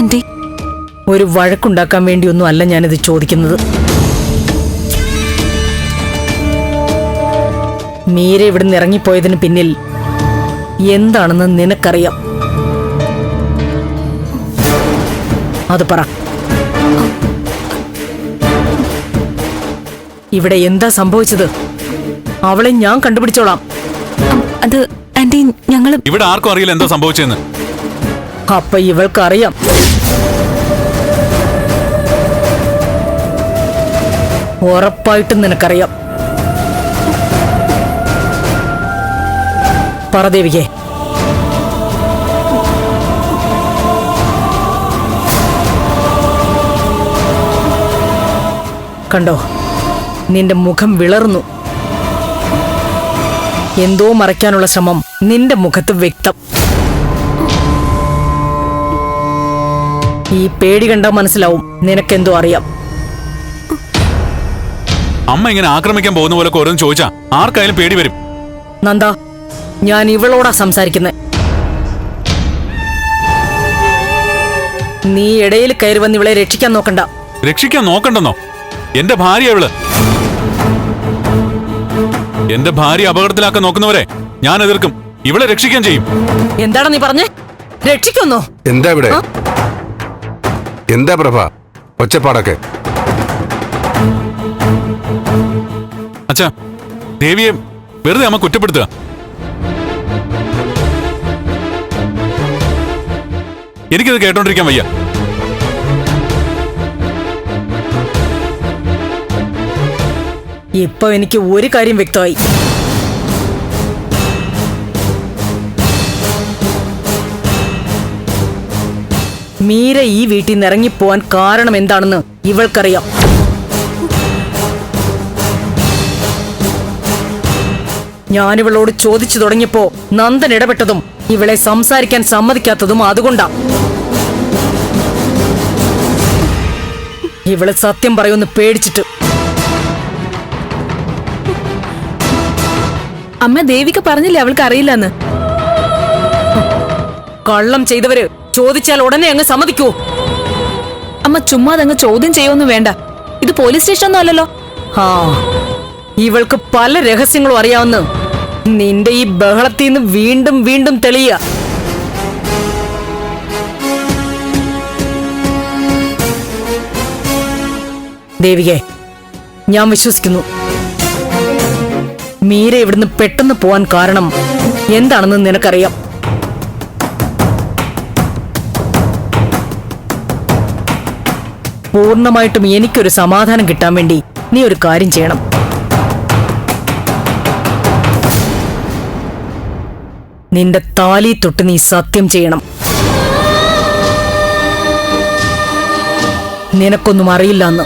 Anti? ഒരു വഴക്കുണ്ടാക്കാൻ വേണ്ടിയൊന്നും അല്ല ഞാനിത് ചോദിക്കുന്നത്. മീര ഇവിടുന്ന് ഇറങ്ങിപ്പോയതിന് പിന്നിൽ എന്താണെന്ന് നിനക്കറിയാം. അത് പറ. ഇവിടെ എന്താ സംഭവിച്ചത്? അവളെ ഞാൻ കണ്ടുപിടിച്ചോളാം. അത് ആന്റി, ഞങ്ങള് ഇവിടെ ആർക്കും അറിയില്ല എന്താ സംഭവിച്ചെന്ന്. അപ്പൊ ഇവൾക്കറിയാം. ഉറപ്പായിട്ടും നിനക്കറിയാം. പറ ദേവികേ. കണ്ടോ, നിന്റെ മുഖം വിളർന്നു. എന്തോ മറയ്ക്കാനുള്ള ശ്രമം നിന്റെ മുഖത്ത് വ്യക്തം. ഈ പേടി കണ്ടാ മനസ്സിലാവും നിനക്കെന്തോ അറിയാം. അമ്മ ഇങ്ങനെ ആക്രമിക്കാൻ പോകുന്ന പോലെ ഓരോന്ന് ചോദിച്ചാ ആർക്കായാലും പേടി വരും. നന്ദ, ഞാൻ ഇവളോടാ സംസാരിക്കുന്നത്. നീ ഇടയിൽ കയറി വന്ന് ഇവളെ രക്ഷിക്കാൻ നോക്കണ്ട. രക്ഷിക്കാൻ നോക്കണ്ടെന്നോ? എന്റെ ഭാര്യ ഇവള്. എന്റെ ഭാര്യ അപകടത്തിലാക്കാൻ നോക്കുന്നവരെ ഞാൻ എതിർക്കും. ഇവളെ രക്ഷിക്കാൻ ചെയ്യും. എന്താണ് നീ പറഞ്ഞേ? രക്ഷിക്കുന്നോ? എന്താ ഇവിടെ? എന്താ പ്രഭ ഒച്ചപ്പാടൊക്കെ? അച്ഛാ, ദേവിയെ വെറുതെ അമ്മ കുറ്റപ്പെടുത്തുക. എനിക്കിത് കേട്ടോണ്ടിരിക്കാൻ വയ്യ. ഇപ്പൊ എനിക്ക് ഒരു കാര്യം വ്യക്തമായി. മീര ഈ വീട്ടിൽ നിന്ന് ഇറങ്ങിപ്പോവാൻ കാരണം എന്താണെന്ന് ഇവൾക്കറിയാം. ഞാനിവളോട് ചോദിച്ചു തുടങ്ങിയപ്പോ നന്ദൻ ഇടപെട്ടതും ഇവളെ സംസാരിക്കാൻ സമ്മതിക്കാത്തതും അതുകൊണ്ടാ. ഇവള് സത്യം പറയുമെന്ന് പേടിച്ചിട്ട്. അമ്മ, ദേവിക പറഞ്ഞില്ലേ അവൾക്ക് അറിയില്ലെന്ന്. കള്ളം ചെയ്തവര് ചോദിച്ചാൽ ഉടനെ അങ്ങ് സമ്മതിക്കൂ. അമ്മ ചുമ്മാതങ്ങ് ചോദ്യം ചെയ്യൊന്നും വേണ്ട. ഇത് പോലീസ് സ്റ്റേഷനൊന്നും അല്ലല്ലോ. ആ, ഇവൾക്ക് പല രഹസ്യങ്ങളും അറിയാവുന്ന നിന്റെ ഈ ബഹളത്തിൽ നിന്ന് വീണ്ടും വീണ്ടും തെളിയ. ദേവികെ, ഞാൻ വിശ്വസിക്കുന്നു മീര ഇവിടുന്ന് പെട്ടെന്ന് പോവാൻ കാരണം എന്താണെന്ന് നിനക്കറിയാം. പൂർണ്ണമായിട്ടും എനിക്കൊരു സമാധാനം കിട്ടാൻ വേണ്ടി നീ ഒരു കാര്യം ചെയ്യണം. നിന്റെ താലി തൊട്ട് നീ സത്യം ചെയ്യണം. നിനക്കൊന്നും അറിയില്ല എന്ന്.